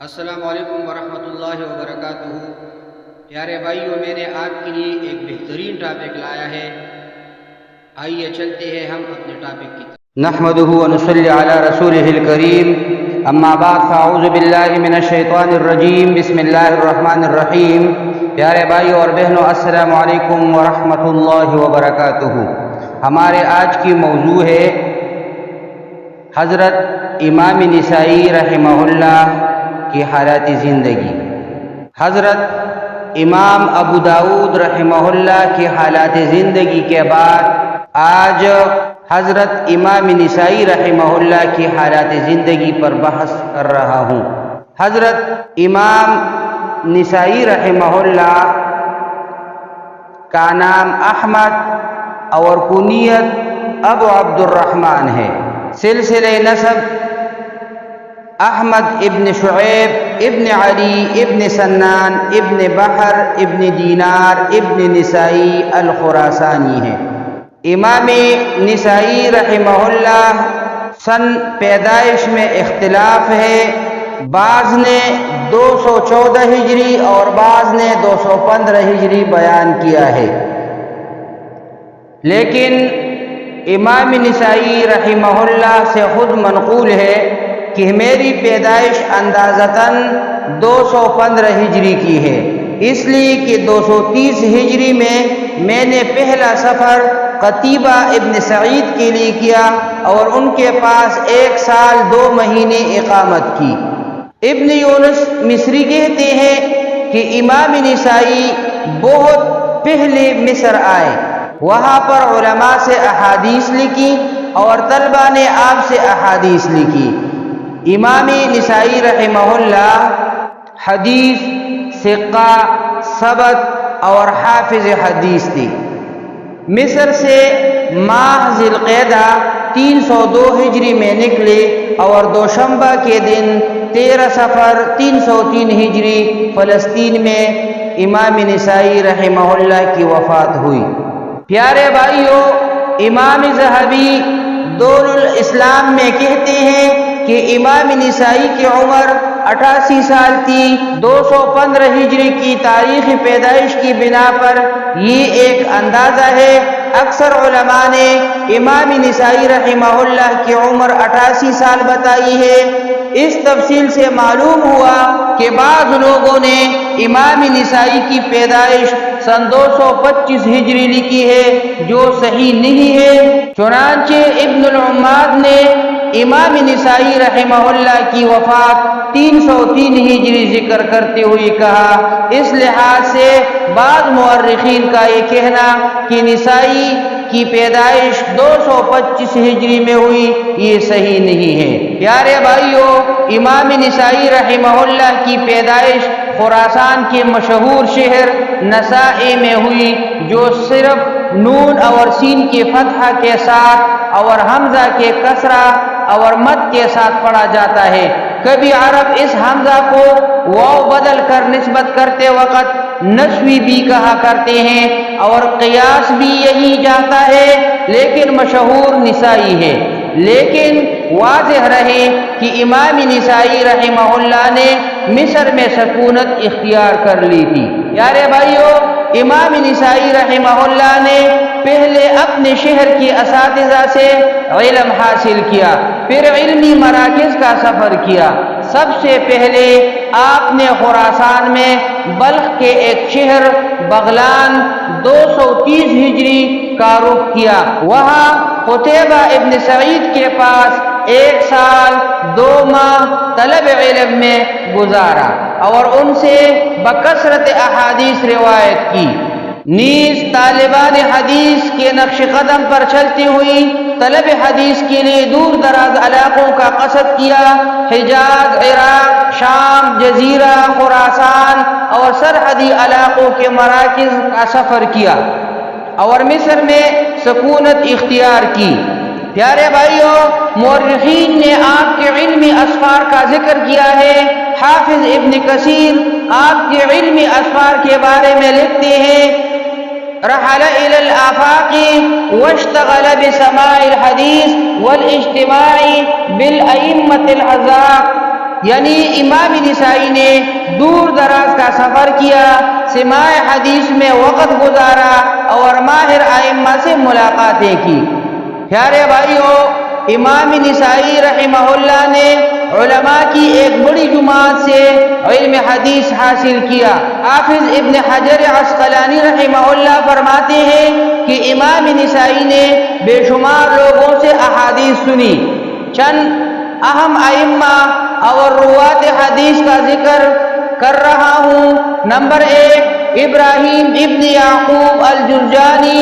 السلام علیکم ورحمۃ اللہ وبرکاتہ۔ پیارے بھائیوں، میں نے آپ کے لیے ایک بہترین ٹاپک لایا ہے، آئیے چلتے ہیں ہم اپنے ٹاپک کی طرف۔ نحمده ونصلي على رسوله الكريم، اما بعد فاعوذ باللہ من الشیطان الرجیم، بسم اللہ الرحمن الرحیم۔ پیارے بھائیوں اور بہنوں، السلام علیکم ورحمۃ اللہ وبرکاتہ۔ ہمارے آج کی موضوع ہے حضرت امام نسائی رحمہ اللہ کی حالات زندگی۔ حضرت امام ابو داؤد رحمہ اللہ کی حالات زندگی کے بعد آج حضرت امام نسائی رحمہ اللہ کی حالات زندگی پر بحث کر رہا ہوں۔ حضرت امام نسائی رحمہ اللہ کا نام احمد اور کنیت ابو عبد الرحمن ہے۔ سلسلہ نسب احمد ابن شعیب ابن علی ابن سنان ابن بحر ابن دینار ابن نسائی الخراسانی ہے۔ امام نسائی رحمہ اللہ سن پیدائش میں اختلاف ہے، بعض نے 214 ہجری اور بعض نے 215 ہجری بیان کیا ہے، لیکن امام نسائی رحمہ اللہ سے خود منقول ہے کہ میری پیدائش اندازتاً 215 ہجری کی ہے، اس لیے کہ 230 ہجری میں نے پہلا سفر قتیبہ ابن سعید کے لیے کیا اور ان کے پاس 1 سال 2 مہینے اقامت کی۔ ابن یونس مصری کہتے ہیں کہ امام نسائی بہت پہلے مصر آئے، وہاں پر علماء سے احادیث لکھی اور طلبہ نے آپ سے احادیث لکھی۔ امام نسائی رحمہ اللہ حدیث، ثقہ، ثبت اور حافظ حدیث تھی۔ مصر سے ماہ ذی القعدہ 302 ہجری میں نکلے اور دوشنبہ کے دن 13 صفر 303 ہجری فلسطین میں امام نسائی رحمہ اللہ کی وفات ہوئی۔ پیارے بھائیوں، امام ذہبی دور الاسلام میں کہتے ہیں کہ امام نسائی کی عمر 88 سال تھی۔ 215 ہجری کی تاریخ پیدائش کی بنا پر یہ ایک اندازہ ہے۔ اکثر علماء نے امام نسائی رحمہ اللہ کی عمر 88 سال بتائی ہے۔ اس تفصیل سے معلوم ہوا کہ بعض لوگوں نے امام نسائی کی پیدائش سن 225 ہجری لکھی ہے، جو صحیح نہیں ہے۔ چنانچہ ابن العماد نے امام نسائی رحمہ اللہ کی وفات 303 ہجری ذکر کرتے ہوئے کہا۔ اس لحاظ سے بعض مورخین کا یہ کہنا کہ نسائی کی پیدائش 225 ہجری میں ہوئی، یہ صحیح نہیں ہے۔ پیارے بھائیوں، امام نسائی رحمہ اللہ کی پیدائش خراسان کے مشہور شہر نسائی میں ہوئی، جو صرف نون اور سین کی فتح کے ساتھ اور حمزہ کے کسرہ اور مد کے ساتھ پڑھا جاتا ہے۔ کبھی عرب اس حمزہ کو واو بدل کر نسبت کرتے وقت نسوی بھی کہا کرتے ہیں اور قیاس بھی یہی جاتا ہے، لیکن مشہور نسائی ہے۔ لیکن واضح رہے کہ امام نسائی رحمہ اللہ نے مصر میں سکونت اختیار کر لی تھی۔ پیارے بھائیوں، امام نسائی رحمہ اللہ نے پہلے اپنے شہر کی اساتذہ سے علم حاصل کیا، پھر علمی مراکز کا سفر کیا۔ سب سے پہلے آپ نے خراسان میں بلخ کے ایک شہر بغلان 230 ہجری کا رخ کیا، وہاں قتیبہ ابن سعید کے پاس 1 سال 2 ماہ طلب علم میں گزارا اور ان سے بکثرت احادیث روایت کی۔ نیز طالبان حدیث کے نقش قدم پر چلتی ہوئی طلب حدیث کے لیے دور دراز علاقوں کا قصد کیا۔ حجاز، عراق، شام، جزیرہ، خراسان اور سرحدی علاقوں کے مراکز کا سفر کیا اور مصر میں سکونت اختیار کی۔ پیارے بھائیوں، مورخین نے آپ کے علمی اسفار کا ذکر کیا ہے۔ حافظ ابن کثیر آپ کے علمی اسفار کے بارے میں لکھتے ہیں: رحل إلى الآفاق واشتغل بسماع الحديث والاجتماع بالأئمة الأعزاق یعنی امام نسائی نے دور دراز کا سفر کیا، سماع حدیث میں وقت گزارا اور ماہر ائمہ سے ملاقاتیں کی۔ پیارے بھائیوں، امام نسائی رحمہ اللہ نے علماء کی ایک بڑی جماعت سے علم حدیث حاصل کیا۔ حافظ ابن حجر عسقلانی رحمہ اللہ فرماتے ہیں کہ امام نسائی نے بے شمار لوگوں سے احادیث سنی۔ چند اہم ائمہ اور روات حدیث کا ذکر کر رہا ہوں۔ نمبر 1 ابراہیم ابن یعقوب الجرجانی،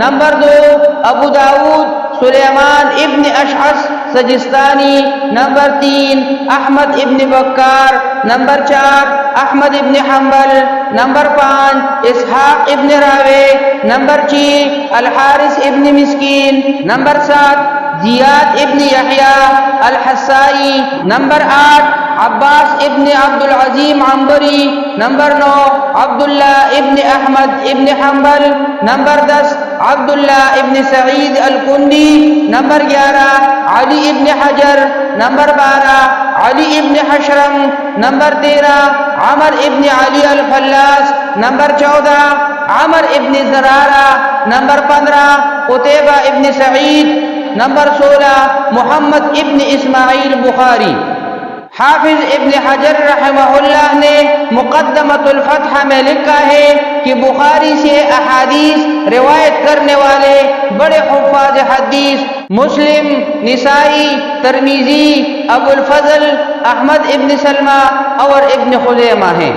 نمبر 2 ابو داؤد سلیمان ابن اشعث سجستانی، نمبر 3 احمد ابن بکار، نمبر 4 احمد ابن حنبل، نمبر 5 اسحاق ابن راوے، نمبر 6 الحارث ابن مسکین، نمبر 7 زیاد ابن یحییٰ الحسائی، نمبر 8 عباس ابن عبد العظیم عنبری، نمبر 9 عبداللہ ابن احمد ابن حنبل، نمبر 10 عبداللہ ابن سعید الکندی، نمبر 11 علی ابن حجر، نمبر 12 علی ابن حشرم، نمبر 13 عمر ابن علی الفلاس، نمبر 14 عمر ابن زرارہ، نمبر 15 قتیبہ ابن سعید، نمبر 16 محمد ابن اسماعیل بخاری۔ حافظ ابن حجر رحمہ اللہ نے مقدمۃ الفتح میں لکھا ہے کہ بخاری سے احادیث روایت کرنے والے بڑے حفاظ حدیث مسلم، نسائی، ترمذی، ابو الفضل احمد ابن سلمہ اور ابن خزیمہ ہیں۔